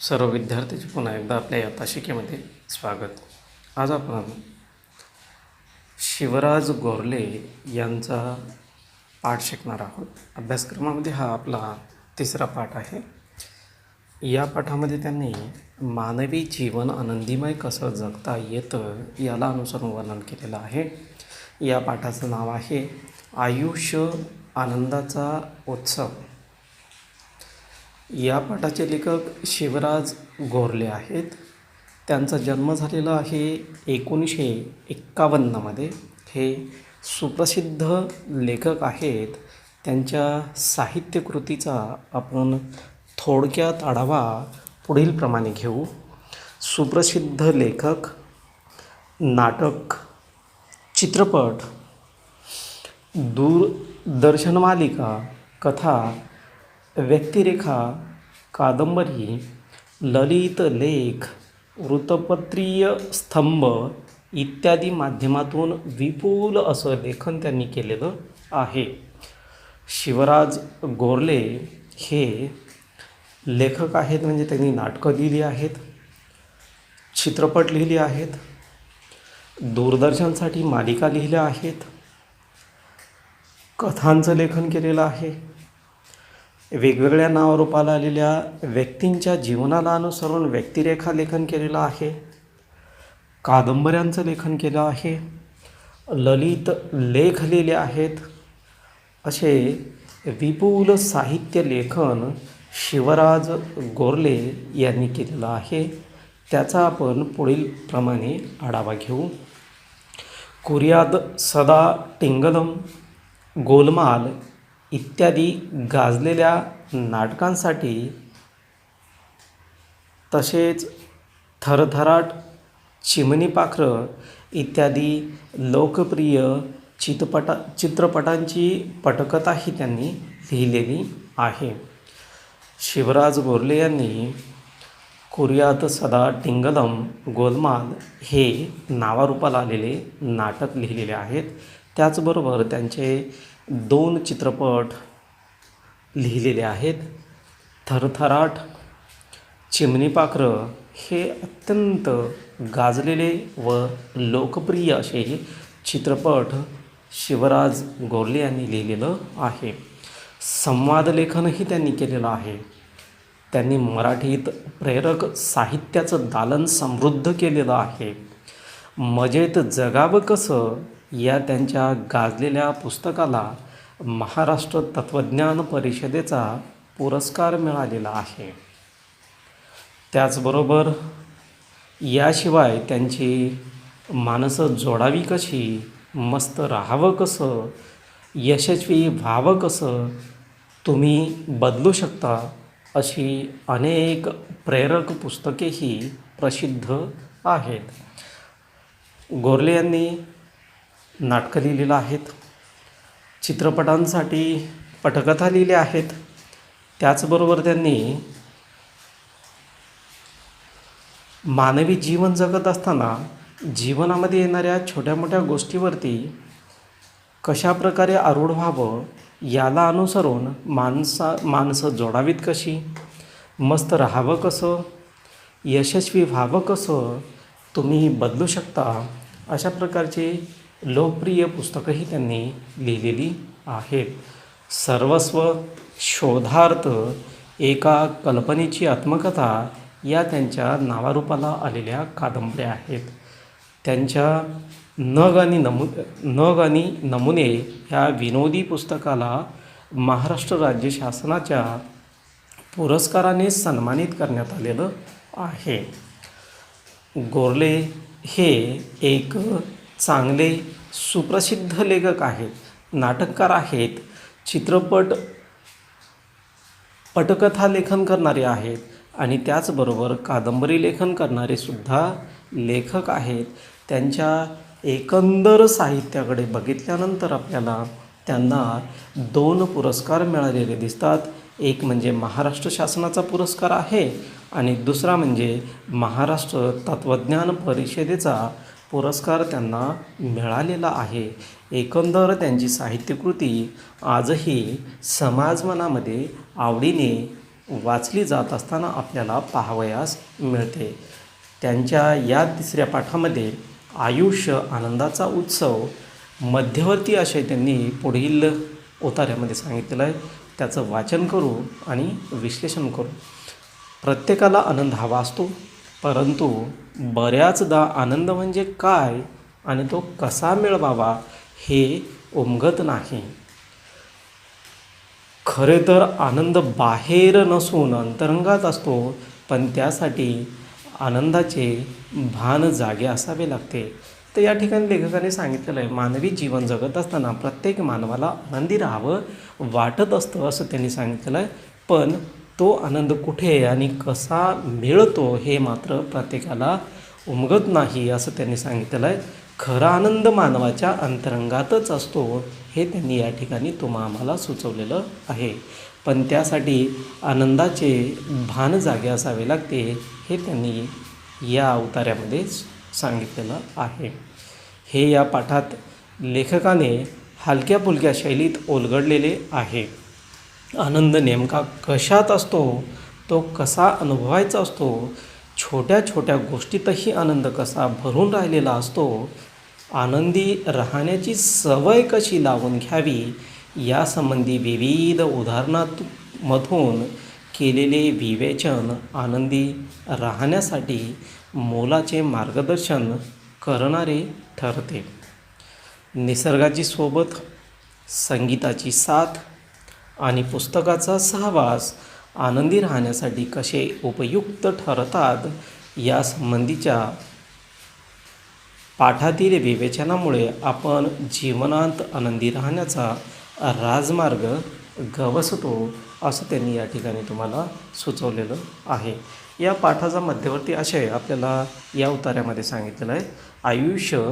सर्व विद्यार्थ्यांचे पुन्हा एकदा आपल्या या तासिकेमध्ये स्वागत. आज आपण शिवराज गोरले यांचा पाठ शिकणार आहोत. अभ्यासक्रमामध्ये हा आपला तिसरा पाठ आहे. या पाठामध्ये त्यांनी मानवी जीवन आनंदीमय कसं जगता येतं याला अनुसरून वर्णन केलेलं आहे. या पाठाचं नाव आहे आयुष्य आनंदाचा उत्सव. या पाठाचे लेखक शिवराज गोरले आहेत. त्यांचा जन्म झालेला आहे 1951मध्ये. हे सुप्रसिद्ध लेखक आहेत. त्यांच्या साहित्यकृतीचा आपण थोडक्यात आढावा पुढीलप्रमाणे घेऊ. सुप्रसिद्ध लेखक, नाटक, चित्रपट, दूरदर्शन मालिका, कथा, व्यक्तिरेखा, कादंबरी, ललित लेख, वृत्तपत्रीय स्तंभ इत्यादी माध्यमातून विपुल असं लेखन त्यांनी केलेलं आहे. शिवराज गोरले हे लेखक आहेत, म्हणजे त्यांनी नाटकं लिहिली आहेत, चित्रपट लिहिले आहेत, दूरदर्शनसाठी मालिका लिहिल्या आहेत, कथांचं लेखन केलेलं आहे, वेगवेगळ्या नावारूपाला आलेल्या व्यक्तींच्या जीवनाला अनुसरून व्यक्तिरेखा लेखन केलेलं आहे, कादंबऱ्यांचं लेखन केलं आहे, ललित लेख लिहिले आहेत. असे विपुल साहित्य लेखन शिवराज गोरले यांनी केलेलं आहे. त्याचा आपण पुढील प्रमाणे आढावा घेऊ. कुर्याद सदा टिंगलम, गोलमाल इत्यादी गाजलेल्या नाटकांसाठी, तसेच थरथराट, चिमणी पाखरं इत्यादी लोकप्रिय चित्रपटांची पटकथाही त्यांनी लिहिलेली आहे. शिवराज गोरले यांनी कुर्यात सदा टिंगलम, गोलमाल हे नावारूपाला आलेले नाटक लिहिलेले आहेत. त्याचबरोबर त्यांचे 2 चित्रपट लिहिलेले आहेत. थरथराट, चिमणी पाखरं हे अत्यंत गाजलेले व लोकप्रिय असे चित्रपट शिवराज गोरले यांनी लिहिलेलं आहे. संवाद लेखनही त्यांनी केलेलं आहे. त्यांनी मराठीत प्रेरक साहित्याचं दालन समृद्ध केलेलं आहे. मजेत जगावं कसं या त्यांच्या गाजलेल्या पुस्तकाला महाराष्ट्र तत्त्वज्ञान परिषदेचा पुरस्कार मिळालेला आहे. त्याचबरोबर याशिवाय त्यांची माणसं जोडावी कशी, मस्त राहावं कसं, यशस्वी व्हावं कसं, तुम्ही बदलू शकता अशी अनेक प्रेरक पुस्तकेही प्रसिद्ध आहेत. गोरले यांनी नाटकं लिहिलेलं आहेत, चित्रपटांसाठी पटकथा लिहिल्या आहेत. त्याचबरोबर त्यांनी मानवी जीवन जगत असताना जीवनामध्ये येणाऱ्या छोट्या मोठ्या गोष्टीवरती कशा प्रकारे आरूढ व्हावं याला अनुसरून माणसं जोडावीत कशी, मस्त राहावं कसं, यशस्वी व्हावं कसं, तुम्ही बदलू शकता, अशा प्रकारचे लोकप्रिय पुस्तकंही त्यांनी लिहिलेली आहेत. सर्वस्व, शोधार्थ, एका कल्पनेची आत्मकथा या त्यांच्या नावारूपाला आलेल्या कादंबऱ्या आहेत. त्यांच्या नग आणि नमुने ह्या विनोदी पुस्तकाला महाराष्ट्र राज्य शासनाच्या पुरस्काराने सन्मानित करण्यात आलेलं आहे. गोरले हे एक चांगले सुप्रसिद्ध लेखक आहेत, नाटककार आहेत, पटकथा लेखन करणारे आहेत आणि त्याचबरोबर कादंबरी लेखन करणारे सुद्धा लेखक आहेत. त्यांच्या एकंदर साहित्याकडे बघितल्यानंतर आपल्याला त्यांना 2 पुरस्कार मिळालेले दिसतात. एक म्हणजे महाराष्ट्र शासनाचा पुरस्कार आहे आणि दुसरा म्हणजे महाराष्ट्र तत्त्वज्ञान परिषदेचा पुरस्कार त्यांना मिळालेला आहे. एकंदर त्यांची साहित्यकृती आजही समाजमनामध्ये आवडीने वाचली जात असताना आपल्याला पाहावयास मिळते. त्यांच्या या तिसऱ्या पाठामध्ये आयुष्य आनंदाचा उत्सव मध्यवर्ती असे त्यांनी पुढील उतार्यामध्ये सांगितलेलं आहे. त्याचं वाचन करू आणि विश्लेषण करू. प्रत्येकाला आनंद हवा असतो, परंतु बऱ्याचदा आनंद म्हणजे काय आणि तो कसा मिळवावा हे उमगत नाही. खरे तर आनंद बाहेर नसून अंतरंगात असतो, पण त्यासाठी आनंदाचे भान जागे असावे लागते. तर या ठिकाणी लेखकाने सांगितलेलं आहे, मानवी जीवन जगत असताना प्रत्येक मानवाला आनंदी राहावं वाटत असतं असं त्यांनी सांगितलेलं आहे. पण तो आनंद कुठे आणि कसा मिळतो हे मात्र प्रत्येकाला उमगत नाही असं त्यांनी सांगितलेलं आहे. खरा आनंद मानवाच्या अंतरंगातच असतो हे त्यांनी या ठिकाणी आम्हाला सुचवलेलं आहे. पण त्यासाठी आनंदाचे भान जागे असावे लागते हे त्यांनी या उतार्यामध्ये सांगितलेलं आहे. हे या पाठात लेखकाने हलक्या फुलक्या शैलीत उलगडलेले आहे. आनंद नेमका कशात असतो, तो कसा अनुभवायचा असतो, छोट्या छोट्या गोष्टीतही आनंद कसा भरून राहिलेला असतो, आनंदी राहण्याची सवय कशी लावून घ्यावी यासंबंधी विविध उदाहरणांमधून केलेले विवेचन आनंदी राहण्यासाठी मोलाचे मार्गदर्शन करणारे ठरते. निसर्गाची सोबत, संगीताची साथ आणि पुस्तकाचा सहवास आनंदी राहण्यासाठी कसे उपयुक्त ठरतात यासंबंधीच्या पाठातील विवेचनामुळे आपण जीवनात आनंदी राहण्याचा राजमार्ग गवसतो असं त्यांनी या ठिकाणी तुम्हाला सुचवलेलं आहे. या पाठाचा मध्यवर्ती आशय आपल्याला या उतार्यामध्ये सांगितलेला आहे. आयुष्य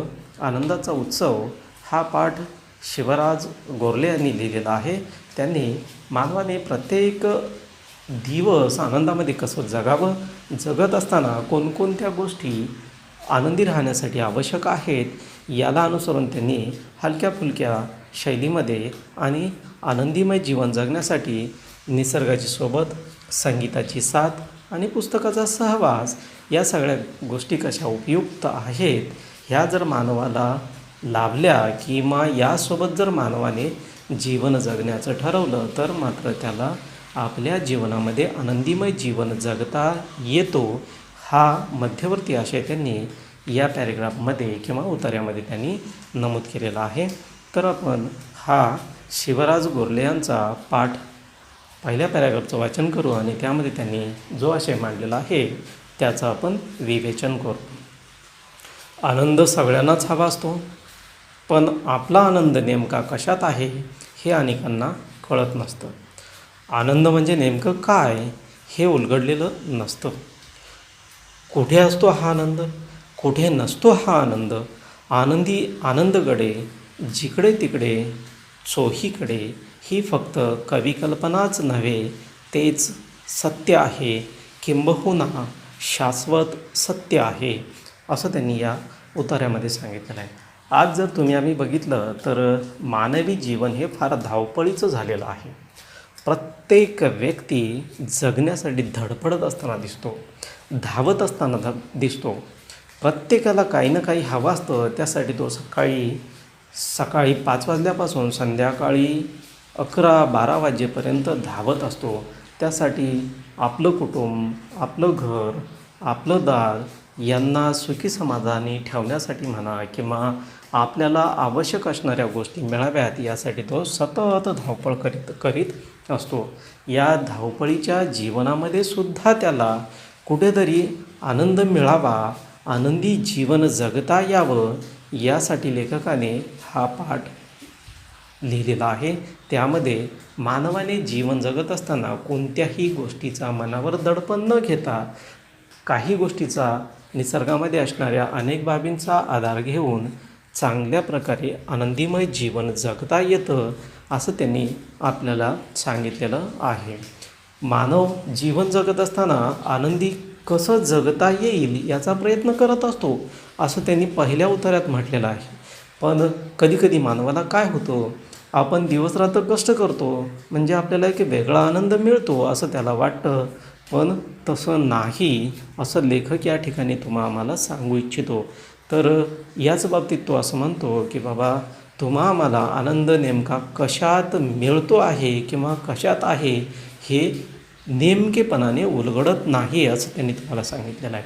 आनंदाचा उत्सव हा पाठ शिवराज गोरले यांनी लिहिलेला आहे. त्यांनी मानवाने प्रत्येक दिवस आनंदामध्ये कसं जगावं, जगत असताना कोणकोणत्या गोष्टी आनंदी राहण्यासाठी आवश्यक आहेत याला अनुसरून त्यांनी हलक्या फुलक्या शैलीमध्ये आणि आनंदीमय जीवन जगण्यासाठी निसर्गाची सोबत, संगीताची साथ आणि पुस्तकाचा सहवास या सगळ्या गोष्टी कशा उपयुक्त आहेत ह्या जर मानवाला लाभल्या किंवा यासोबत जर मानवाने जीवन जगण्याचं ठरवलं तर मात्र त्याला आपल्या जीवनामध्ये आनंदीमय जीवन जगता येतो. हा मध्यवर्ती आशय त्यांनी या पॅरेग्राफमध्ये किंवा उतार्यामध्ये त्यांनी नमूद केलेला आहे. तर आपण हा शिवराज गोरले यांचा पाठ पहिल्या पॅरेग्राफचं वाचन करू आणि त्यामध्ये त्यांनी जो आशय मांडलेला आहे त्याचं आपण विवेचन करू. आनंद सगळ्यांनाच हवा असतो, पण आपला आनंद नेमका कशात आहे हे अनेकांना कळत नसतं. आनंद म्हणजे नेमकं काय हे उलगडलेलं नसतं. कुठे असतो हा आनंद, कुठे नसतो हा आनंद. आनंदी आनंदगडे जिकडे तिकडे चोहीकडे ही फक्त कविकल्पनाच नव्हे, तेच सत्य आहे, किंबहुना शाश्वत सत्य आहे असं त्यांनी या उतार्यामध्ये सांगितलेलं आहे. आज जर आम्ही बघितलं तर मानवी जीवन हे फार धावपळीचं झालेलं आहे. प्रत्येक व्यक्ती जगण्यासाठी धडपडत असताना दिसतो, धावत असताना दिसतो. प्रत्येकाला काही ना काही हवं असतं. त्यासाठी तो सकाळी 5 वाजल्यापासून संध्याकाळी 11-12 वाजेपर्यंत धावत असतो. त्यासाठी आपलं कुटुंब, आपलं घर, आपलं दार यांना सुखी समाधानी ठेवण्यासाठी म्हणा किंवा आपल्याला आवश्यक असणाऱ्या गोष्टी मिळाव्यात यासाठी तो सतत धावपळ करीत असतो. या धावपळीच्या जीवनामध्ये सुद्धा त्याला कुठेतरी आनंद मिळावा, आनंदी जीवन जगता यावं यासाठी लेखकाने हा पाठ लिहिलेला आहे. त्यामध्ये मानवाने जीवन जगत असताना कोणत्याही गोष्टीचा मनावर दडपण न घेता काही गोष्टीचा निसर्गामध्ये असणाऱ्या अनेक बाबींचा आधार घेऊन चांगल्या प्रकारे आनंदीमय जीवन जगता येतं असं त्यांनी आपल्याला सांगितलेलं आहे. मानव जीवन जगत असताना आनंदी कसं जगता येईल याचा प्रयत्न करत असतो असं त्यांनी पहिल्या उतार्यात म्हटलेलं आहे. पण कधीकधी मानवाला काय होतं, आपण दिवसरात्र कष्ट करतो म्हणजे आपल्याला एक वेगळा आनंद मिळतो असं त्याला वाटतं, पण तसं नाही असं लेखक या ठिकाणी आम्हाला सांगू इच्छितो. तर याच बाबतीत तो असं म्हणतो की बाबा आम्हाला आनंद नेमका कशात मिळतो आहे किंवा कशात आहे हे नेमकेपणाने उलगडत नाही असं त्यांनी तुम्हाला सांगितलेलं आहे.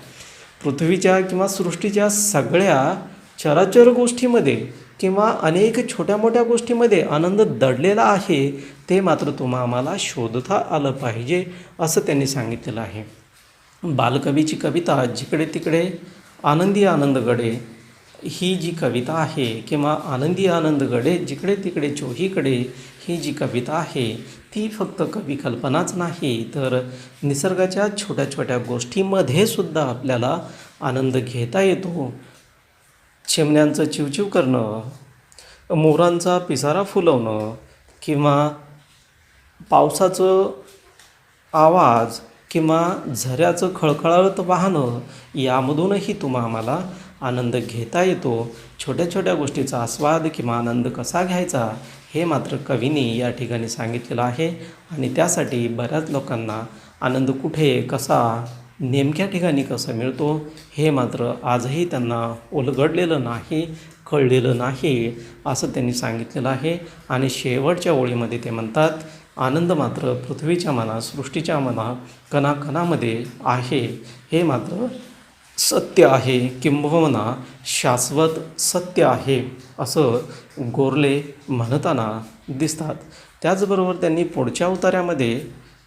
पृथ्वीच्या किंवा सृष्टीच्या सगळ्या चराचर गोष्टीमध्ये किंवा अनेक छोट्या मोठ्या गोष्टीमध्ये आनंद दडलेला आहे, ते मात्र आम्हाला शोधता आलं पाहिजे असं त्यांनी सांगितलेलं आहे. बालकवीची कविता जिकडे तिकडे आनंदी आनंद गडे ही जी कविता आहे किंवा आनंदी आनंद गडे जिकडे तिकडे चोहीकडे ही जी कविता आहे ती फक्त कविकल्पनाच नाही, तर निसर्गाच्या छोट्या छोट्या गोष्टीमध्ये सुद्धा आपल्याला आनंद घेता येतो. चिमण्यांचं चिवचिव करणं, मोरांचा पिसारा फुलवणं किंवा पावसाचं आवाज किंवा झऱ्याचं खळखळाट वाहनं यामधूनही आम्हाला आनंद घेता येतो. छोट्या छोट्या गोष्टीचा आस्वाद किंवा आनंद कसा घ्यायचा हे मात्र कवीने या ठिकाणी सांगितलेलं आहे. आणि त्यासाठी बऱ्याच लोकांना आनंद कुठे कसा नेमक्या ठिकाणी कसं मिळतो हे मात्र आजही त्यांना उलगडलेलं नाही, कळलेलं नाही असं त्यांनी सांगितलेलं आहे. आणि शेवटच्या ओळीमध्ये ते म्हणतात, आनंद मात्र पृथ्वीच्या मना सृष्टीच्या मना कणाकणामध्ये आहे हे मात्र सत्य आहे, किंबहुना शाश्वत सत्य आहे असं गोरले म्हणताना दिसतात. त्याचबरोबर त्यांनी पुढच्या उतार्यामध्ये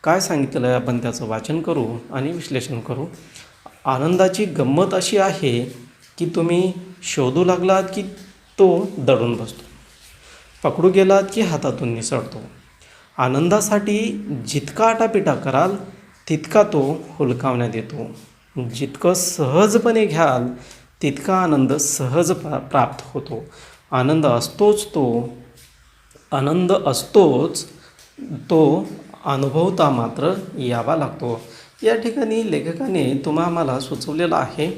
काय सांगितलेलं आहे आपण त्याचं वाचन करू आणि विश्लेषण करू. आनंदाची गंमत अशी आहे की तुम्ही शोधू लागलात की तो दडून बसतो, पकडू गेलात की हातातून निसळतो. आनंदासाठी जितका आटापिटा कराल तितका तो हुलकावण्यात येतो. जितकं सहजपणे घ्याल तितका आनंद सहज प्राप्त होतो. आनंद असतोच तो अनुभवता मात्र यावा लागतो. या ठिकाणी लेखकाने आम्हाला सुचवलेलं आहे,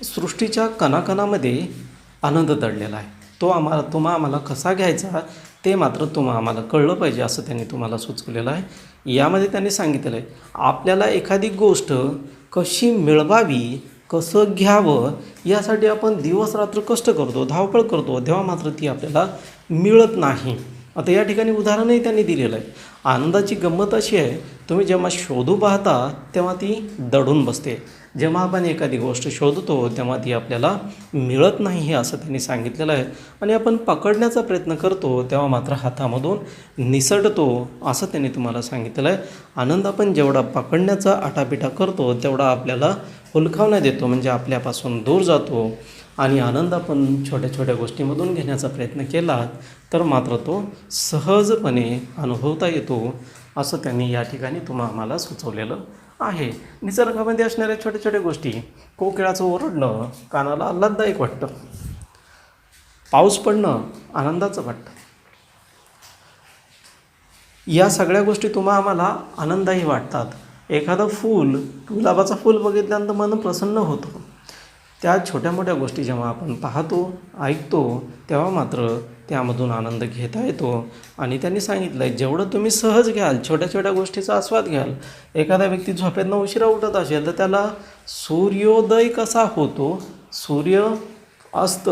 सृष्टीच्या कणाकणामध्ये आनंद दडलेला आहे, तो आम्हाला कसा घ्यायचा ते मात्र आम्हाला कळलं पाहिजे असं त्यांनी तुम्हाला सुचवलेलं आहे. यामध्ये त्यांनी सांगितलेलं आहे, आपल्याला एखादी गोष्ट कशी मिळवावी, कसं घ्यावं यासाठी आपण दिवसरात्र कष्ट करतो, धावपळ करतो, तेव्हा मात्र ती आपल्याला मिळत नाही. आता या ठिकाणी उदाहरणही त्यांनी दिलेलं आहे. आनंदाची गंमत अशी आहे, तुम्ही जेव्हा शोधू पाहता तेव्हा ती दडून बसते. जेव्हा आपण एखादी गोष्ट शोधतो तेव्हा ती आपल्याला मिळत नाही हे असं त्यांनी सांगितलेलं आहे. आणि आपण पकडण्याचा प्रयत्न करतो तेव्हा मात्र हातामधून निसटतो असं त्यांनी तुम्हाला सांगितलेलं आहे. आनंद आपण जेवढा पकडण्याचा आटापिटा करतो तेवढा आपल्याला हुलकावण्यात येतो, म्हणजे आपल्यापासून दूर जातो. आणि आनंद आपण छोट्या छोट्या गोष्टीमधून घेण्याचा प्रयत्न केला तर मात्र तो सहजपणे अनुभवता येतो असं त्यांनी या ठिकाणी आम्हाला सुचवलेलं आहे. निसर्गामध्ये असणाऱ्या छोट्या छोट्या गोष्टी, कोकिळाचं ओरडणं कानाला आल्हाददायक वाटतं, पाऊस पडणं आनंदाचं वाटतं, या सगळ्या गोष्टी आम्हाला आनंदही वाटतात. एखादं गुलाबाचं फूल बघितल्यानंतर मन प्रसन्न होतं. त्या छोट्या मोठ्या गोष्टी जेव्हा आपण पाहतो, ऐकतो तेव्हा मात्र त्यामधून आनंद घेता येतो. आणि त्यांनी सांगितलं आहे, जेवढं तुम्ही सहज घ्याल, छोट्या छोट्या गोष्टीचा आस्वाद घ्याल. एखादा व्यक्ती झोपेतनं उशिरा उठत असेल तर त्याला सूर्योदय कसा होतो, सूर्य अस्त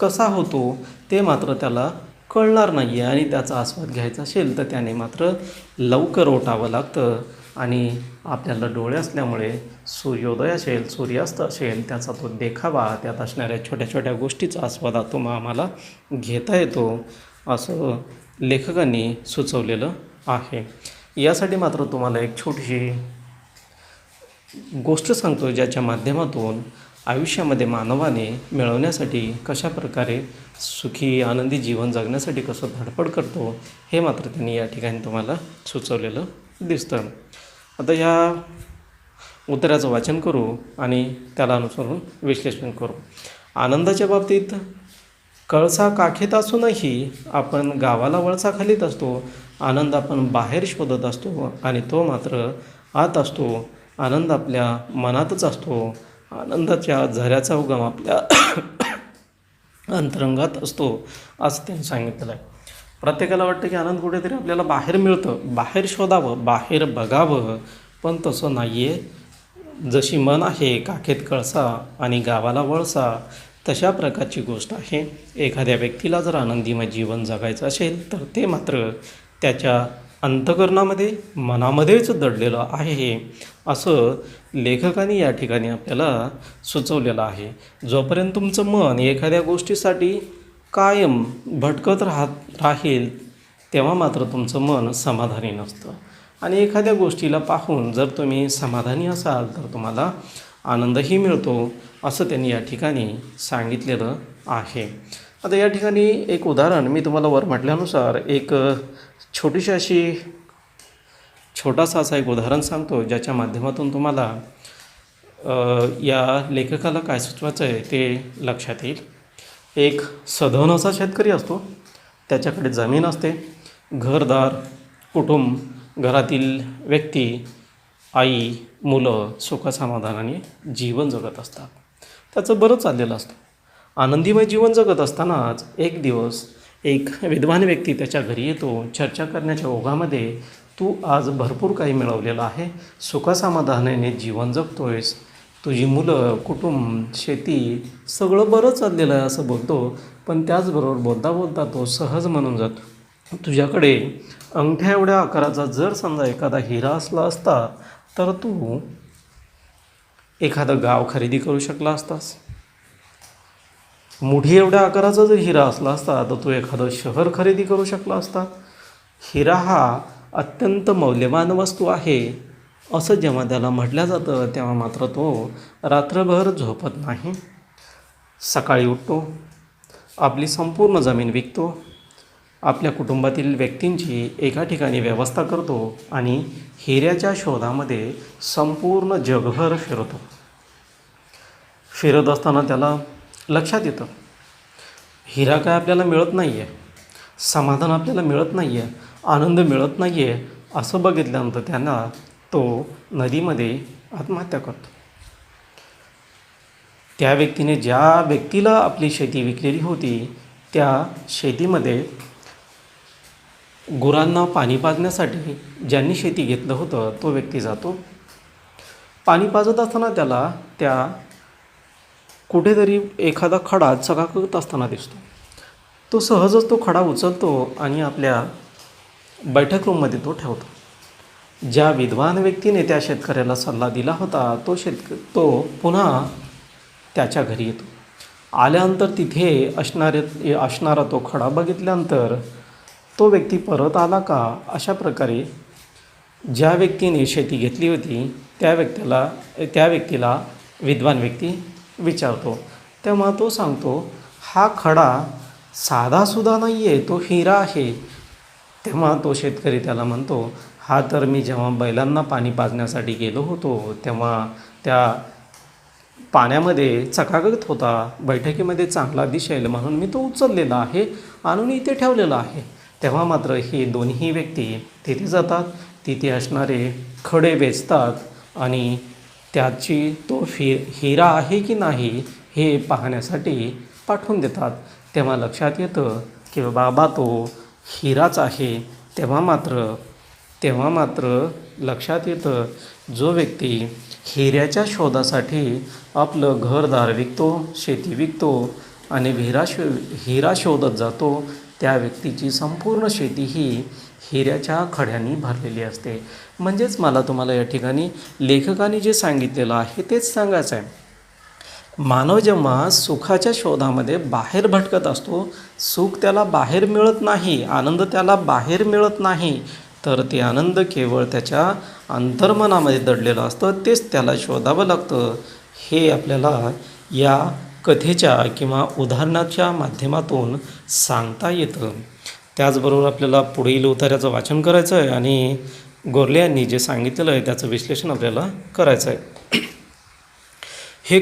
कसा होतो ते मात्र त्याला कळणार नाही आहे. आणि त्याचा आस्वाद घ्यायचा असेल तर त्याने मात्र लवकर उठावं लागतं. आणि आपल्याला डोळे असल्यामुळे सूर्योदय असेल, सूर्यास्त असेल, त्याचा तो देखावा, त्यात असणाऱ्या छोट्या छोट्या गोष्टीचा आस्वाद आम्हाला घेता येतो असं लेखकांनी सुचवलेलं आहे. यासाठी मात्र तुम्हाला एक छोटीशी गोष्ट सांगतो, ज्याच्या माध्यमातून आयुष्यामध्ये मानवाने मिळवण्यासाठी कशा प्रकारे सुखी आनंदी जीवन जगण्यासाठी कसं धडपड करतो हे मात्र त्यांनी या ठिकाणी तुम्हाला सुचवलेलं दिसतं. आता या उत्तराचं वाचन करू आणि त्याला अनुसरून विश्लेषण करू. आनंदाच्या बाबतीत कळसा काखेत असूनही आपण गावाला वळसा खालीत असतो. आनंद आपण बाहेर शोधत असतो आणि तो मात्र आत असतो. आनंद आपल्या मनातच असतो. आनंदाच्या झऱ्याचा उगम आपल्या अंतरंगात असतो असं त्यांनी सांगितलं आहे. प्रत्येकाला वाटतं की आनंद कुठेतरी आपल्याला बाहेर मिळतं, बाहेर शोधावं, बाहेर बघावं, पण तसं नाही आहे. जशी मन आहे काखेत कळसा आणि गावाला वळसा, तशा प्रकारची गोष्ट आहे. एखाद्या व्यक्तीला जर आनंदीमय जीवन जगायचं असेल तर ते मात्र त्याच्या अंतःकरणामध्ये, मनामध्येच दडलेलं आहे, असं लेखकाने या ठिकाणी आपल्याला सुचवलेलं आहे. जोपर्यंत तुमचं मन एखाद्या गोष्टीसाठी कायम भटकत राहील, तेव्हा मात्र तुमचं मन समाधानी नसतं. आणि एखाद्या गोष्टीला पाहून जर तुम्ही समाधानी असाल तर तुम्हाला आनंदही मिळतो, असं त्यांनी या ठिकाणी सांगितलेलं आहे. आता या ठिकाणी एक उदाहरण मी तुम्हाला वर म्हटल्यानुसार एक छोटासा असा एक उदाहरण सांगतो, ज्याच्या माध्यमातून तुम्हाला या लेखकाला काय सुचवायचं आहे ते लक्षात येईल. एक सधन असा शेतकरी असतो. त्याच्याकडे जमीन असते, घरदार, कुटुंब, घरातील व्यक्ती, आई, मुलं सुखसमाधानाने जीवन जगत असतात. त्याचं बरं चाललेलं असतं. आनंदीमय जीवन जगत असतानाच एक दिवस एक विद्वान व्यक्ती त्याच्या घरी येतो. चर्चा करण्याच्या ओघामध्ये, तू आज भरपूर काही मिळवलेलं आहे, सुखसमाधानाने जीवन जगतोयस, तुझी मुलं, कुटुंब, शेती सगळं बरं चाललेलं आहे असं बोलतो. पण त्याचबरोबर बोलता बोलता तो सहज म्हणून जातो, तुझ्याकडे अंगठ्या एवढ्या आकाराचा जर समजा एखादा हिरा असला असता तर तू एखादं गाव खरेदी करू शकला असतास. मुठी एवढ्या आकाराचा जर हिरा असला असता तर तू एखादं शहर खरेदी करू शकला असता. हिरा हा अत्यंत मौल्यवान वस्तू आहे असं जेव्हा त्याला म्हटलं जातं, तेव्हा मात्र तो रात्रभर झोपत नाही. सकाळी उठतो, आपली संपूर्ण जमीन विकतो, आपल्या कुटुंबातील व्यक्तींची एका ठिकाणी व्यवस्था करतो आणि हिऱ्याच्या शोधामध्ये संपूर्ण जगभर फिरतो. फिरत असताना त्याला लक्षात येतं, हिरा काय आपल्याला मिळत नाही आहे, समाधान आपल्याला मिळत नाही आहे, आनंद मिळत नाही आहे. असं बघितल्यानंतर त्यांना तो नदीमध्ये आत्महत्या करतो. त्या व्यक्तीने ज्या व्यक्तीला आपली शेती विकलेली होती, त्या शेतीमध्ये गुरांना पाणी पाजण्यासाठी ज्यांनी शेती घेतलं होतं तो व्यक्ती जातो. पाणी पाजत असताना त्याला त्या कुठेतरी एखादा खडा चकाकत असताना दिसतो. तो सहजच तो खडा उचलतो आणि आपल्या बैठक रूममध्ये तो ठेवतो. ज्या विद्वान व्यक्तीने त्या शेतकऱ्याला सल्ला दिला होता तो पुन्हा त्याच्या घरी येतो. आल्यानंतर तिथे असणारा तो खडा बघितल्यानंतर तो व्यक्ती परत आला का, अशा प्रकारे ज्या व्यक्तीने शेती घेतली होती त्या व्यक्तीला विद्वान व्यक्ती विचारतो. तेव्हा तो सांगतो, हा खडा साधासुद्धा नाही आहे, तो हिरा आहे. तेव्हा तो शेतकरी त्याला म्हणतो, हा तर मी जेव्हा बैलांना पाणी पाजण्यासाठी गेलो होतो तेव्हा त्या पाण्यामध्ये चकाकत होता, बैठकीमध्ये चांगला दिसेल म्हणून मी तो उचललेला आहे, आणून इथे ठेवलेला आहे. तेव्हा मात्र हे दोन्ही व्यक्ती तिथे जातात, तिथे असणारे खडे वेचतात आणि त्याची तो हिरा आहे की नाही हे पाहण्यासाठी पाठवून देतात. तेव्हा लक्षात येतं की बाबा तो हिराच आहे. तेव्हा मात्र लक्षात येतं, जो व्यक्ती हिऱ्याच्या शोधासाठी आपलं घरदार विकतो, शेती विकतो आणि हिरा शोधत जातो, त्या व्यक्तीची संपूर्ण शेती ही हिऱ्याच्या खड्यांनी भरलेली असते. म्हणजेच मला तुम्हाला या ठिकाणी लेखकाने जे सांगितलेलं आहे तेच सांगायचं आहे. मानव जेव्हा सुखाच्या शोधामध्ये बाहेर भटकत असतो, सुख त्याला बाहेर मिळत नाही, आनंद त्याला बाहेर मिळत नाही, तर ते आनंद केवळ त्याच्या अंतर्मनामध्ये दडलेलं असतं, तेच त्याला शोधावं लागतं. हे आपल्याला या कथेच्या किंवा उदाहरणाच्या माध्यमातून सांगता येतं. त्याचबरोबर आपल्याला पुढील उतार्याचं वाचन करायचं आहे आणि गोरले यांनी जे सांगितलेलं आहे त्याचं विश्लेषण आपल्याला करायचं आहे. हे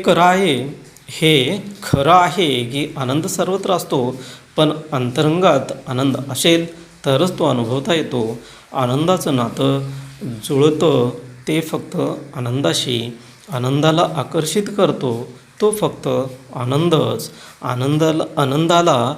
खरं आहे की आनंद सर्वत्र असतो, पण अंतरंगात आनंद असेल तरच तो अनुभवता येतो. आनंदाचं नातं जुळतं ते फक्त आनंदाशी. आनंदाला आकर्षित करतो तो फक्त आनंदच. आनंदाला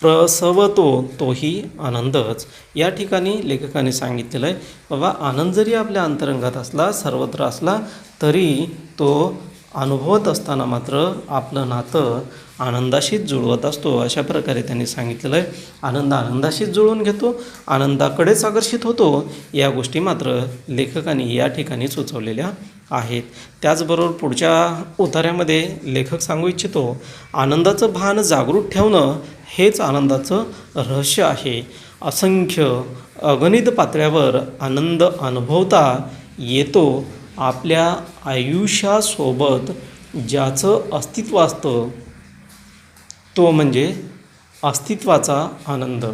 प्रसवतो तोही आनंदच. या ठिकाणी लेखकाने सांगितलेलं आहे बाबा, आनंद जरी आपल्या अंतरंगात असला, सर्वत्र असला, तरी तो अनुभवत असताना मात्र आपलं नातं आनंदाशीच जुळवत असतो. अशा प्रकारे त्यांनी सांगितलेलं आहे. आनंद आनंदाशीच जुळवून घेतो, आनंदाकडेच आकर्षित होतो. या गोष्टी मात्र लेखकाने या ठिकाणी सुचवलेल्या आहेत. त्याचबरोबर पुढच्या उतार्यामध्ये लेखक सांगू इच्छितो, आनंदाचं भान जागृत ठेवणं हेच आनंदाचं रहस्य आहे. असंख्य अगणित पातळ्यावर आनंद अनुभवता येतो. आपल्या आयुष्यासोबत ज्याचं अस्तित्व असतं तो म्हणजे अस्तित्वाचा आनंद.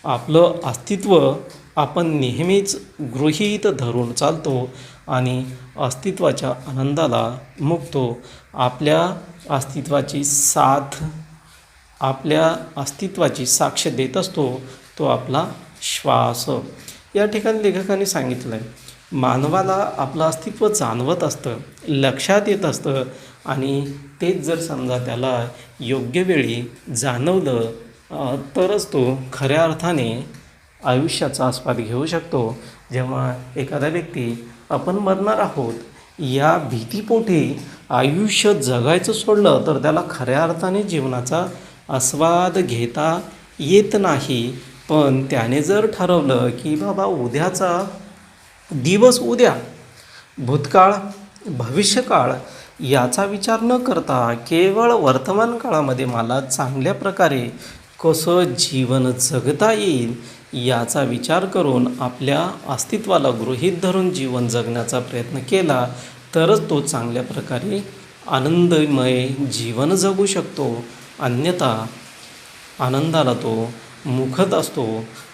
आपलं अस्तित्व आपण नेहमीच गृहीत धरून चालतो आणि अस्तित्वाच्या आनंदाला मुकतो. आपल्या अस्तित्वाची साक्ष देत असतो तो आपला श्वास. या ठिकाणी लेखकांनी सांगितलं आहे, मानवाला आपलं अस्तित्व जाणवत असतं, लक्षात येत असतं आणि तेच जर समजा त्याला योग्य वेळी जाणवलं तरच तो खऱ्या अर्थाने आयुष्याचा आस्वाद घेऊ शकतो. जेव्हा एखादा व्यक्ती आपण मरणार आहोत या भीतीपोटी आयुष्य जगायचं सोडलं तर त्याला खऱ्या अर्थाने जीवनाचा आस्वाद घेता येत नाही. पण त्याने जर ठरवलं की बाबा उद्याचा दिवस उद्या, भूतकाळ भविष्यकाळ याचा विचार न करता केवळ वर्तमान काळामध्ये मला चांगल्या प्रकारे कसं जीवन जगता येईल याचा विचार करून आपल्या अस्तित्वाला गृहीत धरून जीवन जगण्याचा प्रयत्न केला तरच तो चांगल्या प्रकारे आनंदमय जीवन जगू शकतो. अन्यथा आनंदाला तो मुखत असतो,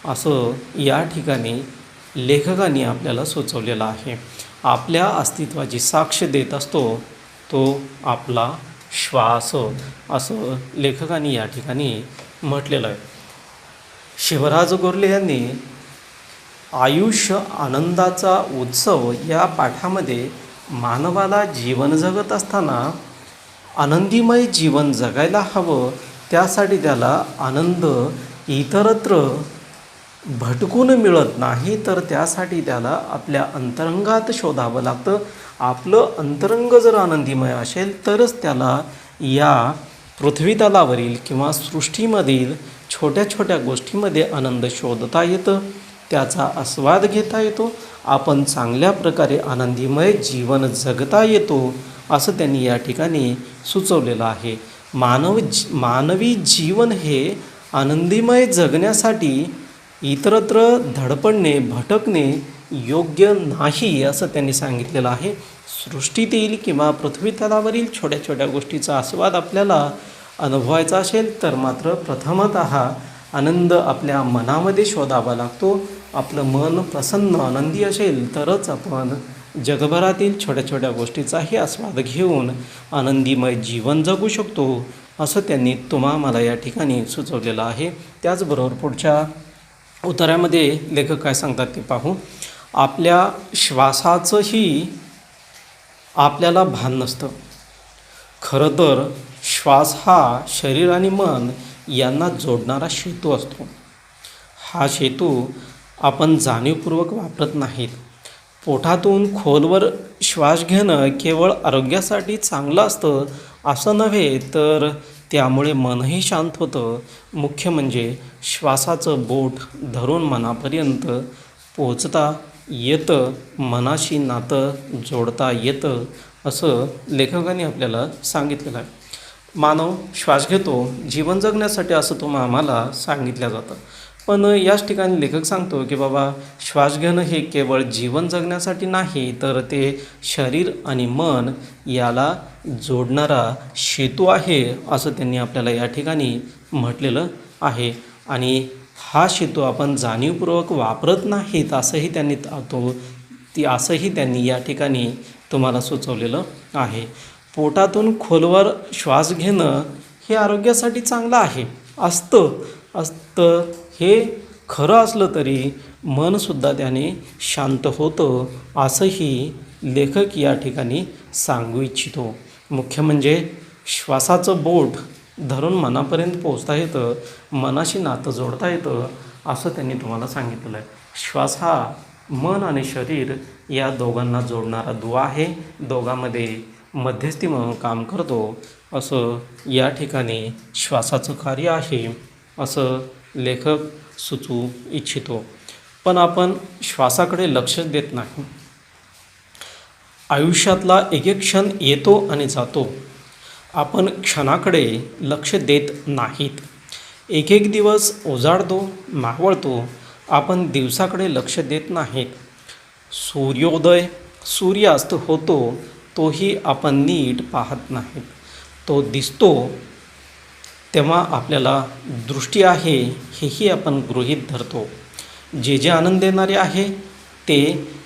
असं या ठिकाणी लेखकांनी आपल्याला सुचवलेलं आहे. आपल्या अस्तित्वाची साक्ष देत असतो तो आपला श्वास, असं लेखकांनी या ठिकाणी म्हटलेलं आहे. शिवराज गोरले यांनी आयुष्य आनंदाचा उत्सव या पाठामध्ये मानवाला जीवन जगत असताना आनंदीमय जीवन जगायला हवं, त्यासाठी त्याला आनंद इतरत्र भटकून मिळत नाही, तर त्यासाठी त्याला आपल्या अंतरंगात शोधावं लागतं. आपलं अंतरंग जर आनंदीमय असेल तरच त्याला या पृथ्वीतलावरील किंवा सृष्टीमधील छोट्या छोट्या गोष्टीमध्ये आनंद शोधता येतं, त्याचा आस्वाद घेता येतो, आपण चांगल्या प्रकारे आनंदीमय जीवन जगता येतो, असं त्यांनी या ठिकाणी सुचवलेलं आहे. मानवी जीवन हे आनंदीमय जगण्यासाठी इतरत्र धडपडणे, भटकणे योग्य नाही, असं त्यांनी सांगितलेलं आहे. सृष्टीतील किंवा पृथ्वीतलावरील छोट्या छोट्या गोष्टीचा आस्वाद आपल्याला अनुभवायचा असेल तर मात्र प्रथमतः आनंद आपल्या मनामध्ये शोधावा लागतो. आपलं मन प्रसन्न आनंदी असेल तरच आपण जगभरातील छोट्या छोट्या गोष्टीचाही आस्वाद घेऊन आनंदीमय जीवन जगू शकतो, असं त्यांनी मला या ठिकाणी सुचवलेलं आहे. त्याचबरोबर पुढच्या उतार्यामध्ये लेखक काय सांगतात ते पाहू. आपल्या श्वासाचंही आपल्याला भान नसतं. खरं तर श्वास हा शरीर आणि मन यांना जोडणारा सेतू असतो. हा सेतू आपण जाणीवपूर्वक वापरत नाहीत. पोटातून खोलवर श्वास घेणं केवळ आरोग्यासाठी चांगलं असतं असं नव्हे, तर त्यामुळे मनही शांत होतं. मुख्य म्हणजे श्वासाचं बोट धरून मनापर्यंत पोचता येतं, मनाशी नातं जोडता येतं, असं लेखकांनी आपल्याला सांगितलेलं आहे. मानव श्वास घेतो जीवन जगण्यासाठी, असं आम्हाला सांगितलं जातं. पण याच ठिकाणी लेखक सांगतो की बाबा, श्वास घेणं हे केवळ जीवन जगण्यासाठी नाही, तर ते शरीर आणि मन याला जोडणारा सेतू आहे, असं त्यांनी आपल्याला या ठिकाणी म्हटलेलं आहे. आणि हा सेतू आपण जाणीवपूर्वक वापरत नाहीत असंही त्यांनी या ठिकाणी तुम्हाला सुचवलेलं आहे. पोटातून खोलवर श्वास घेणं हे आरोग्यासाठी चांगलं आहे असतं हे खरं असलं तरी मनसुद्धा त्याने शांत होतं, असंही लेखक या ठिकाणी सांगू इच्छितो. मुख्य म्हणजे श्वासाचं बोट धरून मनापर्यंत पोचता येतं, मनाशी नातं जोडता येतं, असं त्यांनी तुम्हाला सांगितलेलं आहे. श्वास हा मन आणि शरीर या दोघांना जोडणारा दुवा आहे, दोघांमध्ये मध्यस्थी म्हणून काम करतो, असं या ठिकाणी श्वासाचं कार्य आहे, असं लेखक सुचवू इच्छितो. पण आपण श्वासाकडे लक्षच देत नाही. आयुष्यातला एक एक क्षण येतो आणि जातो, आपण क्षणाकडे लक्ष देत नाहीत. एक एक दिवस उजाडतो, मावळतो, आपण दिवसाकडे लक्ष देत नाहीत. सूर्योदय सूर्यास्त होतो, तोही आपण नीट पाहत नाहीत. तो दिसतो तेव्हा आपल्याला दृष्टी आहे हेही आपण गृहीत धरतो. जे जे आनंद देणारे आहे ते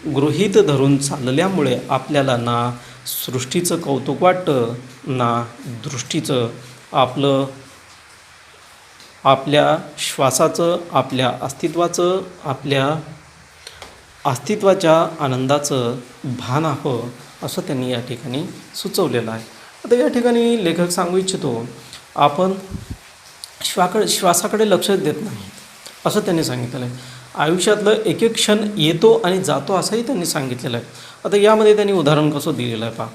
गृहीत धरून चालल्यामुळे आपल्याला ना सृष्टीचं कौतुक वाटतं, ना दृष्टीचं. आपल्या श्वासाचं, आपल्या अस्तित्वाच्या आनंदाचं भान हवं, असं त्यांनी या ठिकाणी सुचवलेलं आहे. आता या ठिकाणी लेखक सांगू इच्छितो, आपण श्वासाकडे लक्ष देत नाही असं त्यांनी सांगितलेलं आहे. आयुष्यातलं एक एक क्षण येतो आणि जातो असंही त्यांनी सांगितलेलं आहे. आता यामध्ये त्यांनी उदाहरण कसं दिलेलं आहे पहा.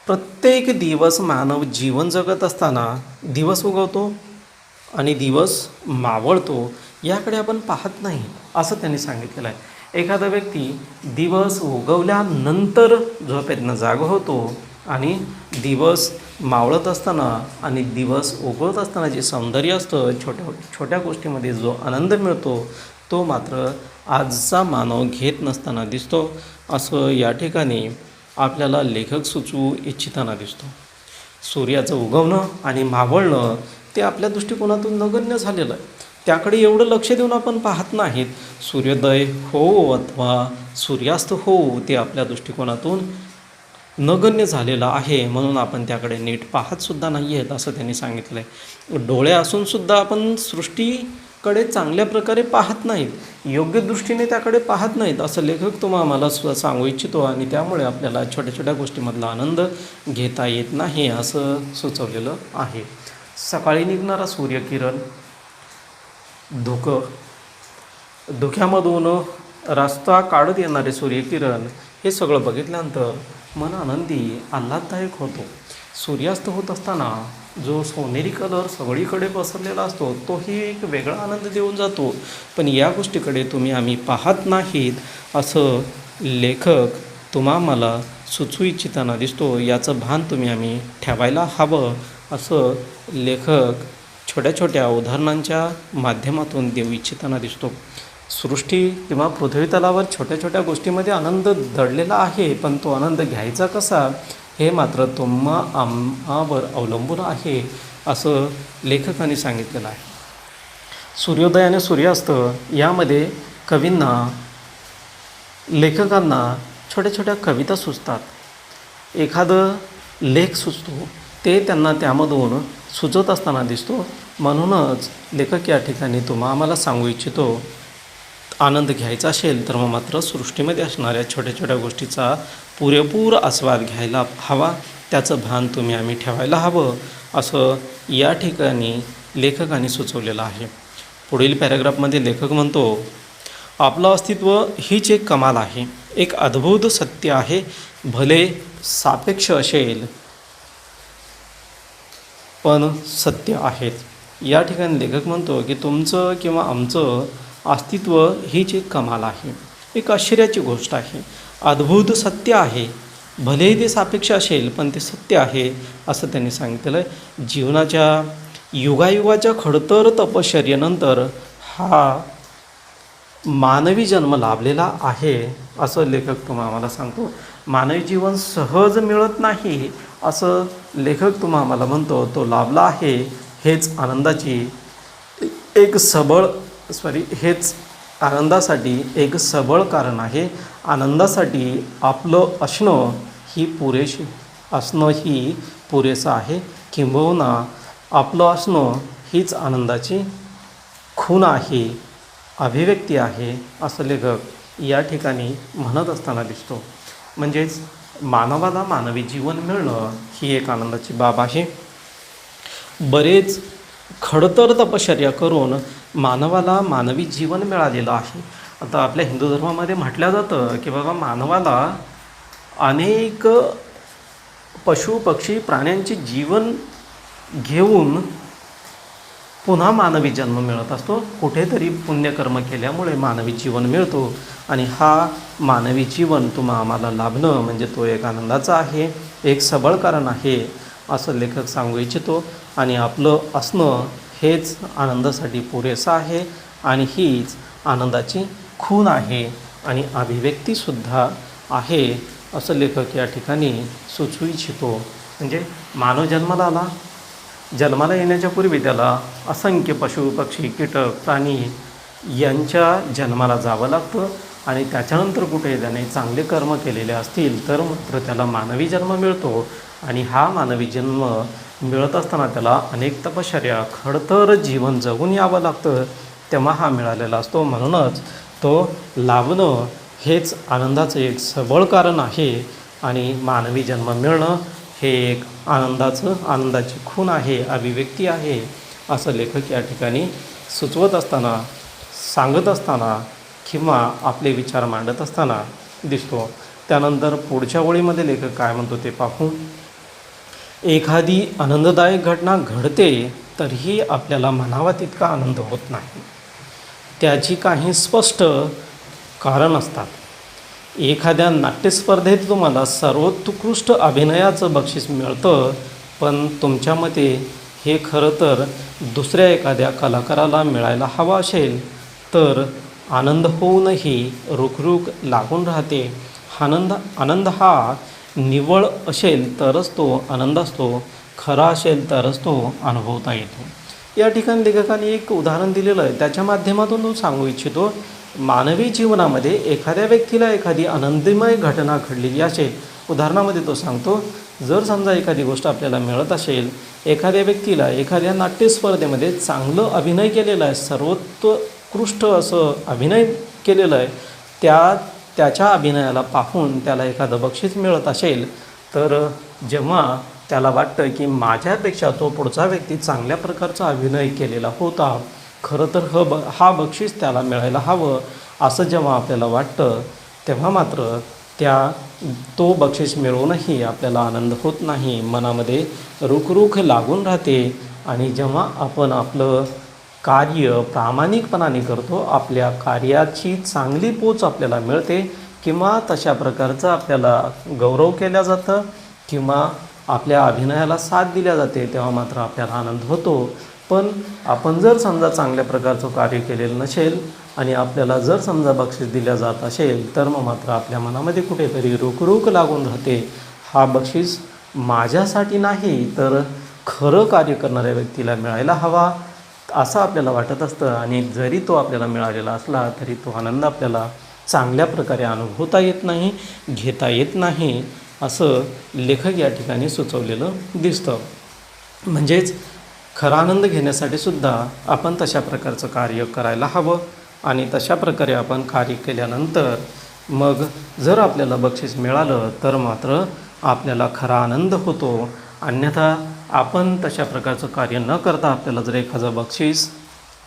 प्रत्येक दिवस मानव जीवन जगत असताना दिवस उगवतो आणि दिवस मावळतो, याकडे आपण पाहत नाही असं त्यांनी सांगितलेलं आहे. एखादा व्यक्ती दिवस उगवल्यानंतर झोपेतनं जागा होतो आणि दिवस मावळत असताना आणि दिवस उगवत असताना जे सौंदर्य असतं, छोट्या गोष्टीमध्ये जो आनंद मिळतो, तो मात्र आजचा मानव घेत नसताना दिसतो, असं या ठिकाणी आपल्याला लेखक सुचवू इच्छिताना दिसतो. सूर्याचं उगवणं आणि मावळणं ते आपल्या दृष्टिकोनातून नगण्य झालेलं आहे, त्याकडे एवढं लक्ष देऊन आपण पाहत नाहीत. सूर्योदय हो अथवा सूर्यास्त हो, ते आपल्या दृष्टिकोनातून नगण्य झालेलं आहे, म्हणून आपण त्याकडे नीट पाहतसुद्धा नाही आहेत असं त्यांनी सांगितलं आहे. डोळे असूनसुद्धा आपण सृष्टीकडे चांगल्या प्रकारे पाहत नाहीत, योग्य दृष्टीने त्याकडे पाहत नाहीत, असं लेखक तुम्हाला सांगू इच्छितो. आणि त्यामुळे आपल्याला छोट्या छोट्या गोष्टीमधला आनंद घेता येत नाही असं सुचवलेलं आहे. सकाळी निघणारा सूर्यकिरण, धुक्यामधून रस्ता काढत येणारे सूर्यकिरण, हे सगळं बघितल्यानंतर मन आनंदी आल्हाददायक होतो. सूर्यास्त होत असताना जो सोनेरी कलर सगळीकडे पसरलेला असतो, तोही एक वेगळा आनंद देऊन जातो. पण या गोष्टीकडे आम्ही पाहत नाहीत असं लेखक मला सुचवू इच्छिताना दिसतो. याचं भान आम्ही ठेवायला हवं असं लेखक छोट्या छोट्या उदाहरणांच्या माध्यमातून देऊ इच्छिताना दिसतो. सृष्टी किंवा पृथ्वीतलावर छोट्या छोट्या गोष्टीमध्ये आनंद दडलेला आहे, पण तो आनंद घ्यायचा कसा हे मात्र आम्हावर अवलंबून आहे असं लेखकांनी सांगितलेलं आहे. सूर्योदय आणि सूर्यास्त यामध्ये लेखकांना छोट्या छोट्या कविता सुचतात, एखादं लेख सुचतो, ते त्यांना त्यामधून सुचत असताना दिसतो. म्हणूनच लेखक या ठिकाणी आम्हाला सांगू इच्छितो, आनंद घ्यायचा असेल तर मात्र सृष्टीमध्ये असणाऱ्या छोट्या छोट्या गोष्टीचा पुरेपूर आस्वाद घ्यायला हवा, त्याचं भान आम्ही ठेवायला हवं असं या ठिकाणी लेखकांनी सुचवलेलं आहे. पुढील पॅराग्राफमध्ये लेखक म्हणतो, आपलं अस्तित्व हीच एक कमाल आहे, एक अद्भुत सत्य आहे, भले सापेक्ष असेल पण सत्य आहेत. या ठिकाणी लेखक म्हणतो की तुमचं किंवा आमचं अस्तित्व हीच एक कमाल आहे, एक आश्चर्याची गोष्ट आहे, अद्भुत सत्य आहे, भलेही ते सापेक्ष असेल पण ते सत्य आहे असं त्यांनी सांगितलेलं आहे. जीवनाच्या युगायुगाच्या खडतर तपश्चर्येनंतर हा मानवी जन्म लाभलेला आहे असं लेखक आम्हाला सांगतो. मानवी जीवन सहज मिळत नाही असं लेखक आम्हाला म्हणतो, तो लाभला आहे. हेच आनंदासाठी एक सबळ कारण आहे. आनंदासाठी आपलं असणं ही पुरेसं आहे, किंबहुना आपलं असणं हीच आनंदाची खूण आहे, अभिव्यक्ती आहे असं लेखक या ठिकाणी म्हणत असताना दिसतो. म्हणजेच मानवाला मानवी जीवन मिळणं ही एक आनंदाची बाब आहे. बरेच खडतर तपश्चर्या करून मानवाला मानवी जीवन मिळालेलं आहे. आता आपल्या हिंदू धर्मामध्ये म्हटलं जातं की बाबा मानवाला अनेक पशु पक्षी प्राण्यांचे जीवन घेऊन पुन्हा मानवी जन्म मिळत असतो. कुठेतरी पुण्यकर्म केल्यामुळे मानवी जीवन मिळतो आणि हा मानवी जीवन तुम्हा आम्हाला लाभणं म्हणजे तो एक आनंदाचा आहे, एक सबळ कारण आहे असं लेखक सांगू इच्छितो. आणि आपलं असणं हेच आनंदासाठी पुरेसं आहे आणि हीच आनंदाची खूण आहे आणि अभिव्यक्तीसुद्धा आहे असं लेखक या ठिकाणी सुचवू इच्छितो. म्हणजे मानव जन्माला येण्याच्या पूर्वी त्याला असंख्य पशु पक्षी कीटक प्राणी यांच्या जन्माला जावं लागतं आणि त्याच्यानंतर कुठे त्याने चांगले कर्म केलेले असतील तर मात्र त्याला मानवी जन्म मिळतो. आणि हा मानवी जन्म मिळत असताना त्याला अनेक तपश्चर्या खडतर जीवन जगून यावं लागतं, तेव्हा हा मिळालेला असतो. म्हणूनच तो लाभणं हेच आनंदाचं एक सबळ कारण आहे आणि मानवी जन्म मिळणं हे एक आनंदाची खूण आहे, अभिव्यक्ती आहे असं लेखक या ठिकाणी सुचवत असताना, सांगत असताना किंवा आपले विचार मांडत असताना दिसतो. त्यानंतर पुढच्या ओळीमध्ये लेखक काय म्हणतो ते पाहू. एखादी आनंददायक घटना घडते तरीही आपल्याला म्हणावा तितका आनंद होत नाही. त्याची काही स्पष्ट कारण असतात. एखाद्या नाट्यस्पर्धेत तुम्हाला सर्वोत्कृष्ट अभिनयाचं बक्षीस मिळतं, पण तुमच्या मते हे खरं तर दुसऱ्या एखाद्या कलाकाराला मिळायला हवं असेल तर आनंद होऊनही रुखरुख लागून राहते. आनंद हा निव्वळ असेल तरच तो आनंद असतो, खरा असेल तरच तो अनुभवता येतो. या ठिकाणी लेखकाने एक उदाहरण दिलेलं आहे, त्याच्या माध्यमातून तो सांगू इच्छितो. मानवी जीवनामध्ये एखाद्या व्यक्तीला एखादी आनंदमय घटना घडलेली असेल. उदाहरणामध्ये तो सांगतो, जर समजा एखादी गोष्ट आपल्याला मिळत असेल, एखाद्या व्यक्तीला एखाद्या नाट्यस्पर्धेमध्ये चांगलं अभिनय केलेलं आहे, सर्वोत्कृष्ट असं अभिनय केलेलं आहे, त्याच्या अभिनयाला पाहून त्याला एखादं बक्षीस मिळत असेल तर जेव्हा त्याला वाटतं की माझ्यापेक्षा तो पुढचा व्यक्ती चांगल्या प्रकारचा अभिनय केलेला होता, खरं तर हा बक्षीस त्याला मिळायला हवं असं जेव्हा आपल्याला वाटतं, तेव्हा मात्र तो बक्षीस मिळवूनही आपल्याला आनंद होत नाही. मनामध्ये रुखरुख लागून राहते आणि जेव्हा आपण आपलं कार्य प्रामाणिकपणाने करतो, आपल्या कार्याची चांगली पोच आपल्याला मिळते किंवा तशा प्रकारचं आपल्याला गौरव केला जातं किंवा आपल्या अभिनयाला साथ दिल्या जाते, तेव्हा मात्र आपल्याला आनंद होतो. पण आपण जर समजा चांगल्या प्रकारचं कार्य केलेलं नसेल आणि आपल्याला जर समजा बक्षीस दिल्या जात असेल तर मग मात्र आपल्या मनामध्ये कुठेतरी रुखरुख लागून राहते. हा बक्षीस माझ्यासाठी नाही तर खरं कार्य करणाऱ्या व्यक्तीला मिळायला हवा असं आपल्याला वाटत असतं आणि जरी तो आपल्याला मिळालेला असला तरी तो आनंद आपल्याला चांगल्या प्रकारे अनुभवता येत नाही, घेता येत नाही असं लेखक या ठिकाणी सुचवलेलं दिसतं. म्हणजेच खरा आनंद घेण्यासाठी सुद्धा आपण तशा प्रकारचं कार्य करायला हवं आणि तशा प्रकारे आपण कार्य केल्यानंतर मग जर आपल्याला बक्षीस मिळालं तर मात्र आपल्याला खरा आनंद होतो. अन्यथा आपण तशा प्रकारचं कार्य न करता आपल्याला जर एखादं बक्षीस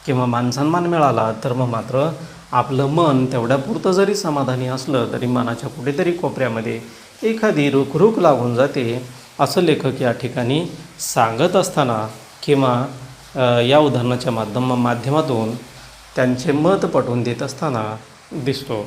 किंवा मानसन्मान मिळाला तर मग मात्र आपलं मन तेवढ्यापुरतं जरी समाधानी असलं तरी मनाच्या कुठेतरी कोपऱ्यामध्ये एखादी रुखरुख लागून जाते असं लेखक या ठिकाणी सांगत असताना किंवा या उदाहरणाच्या माध्यमातून त्यांचे मत पटवून देत असताना दिसतो.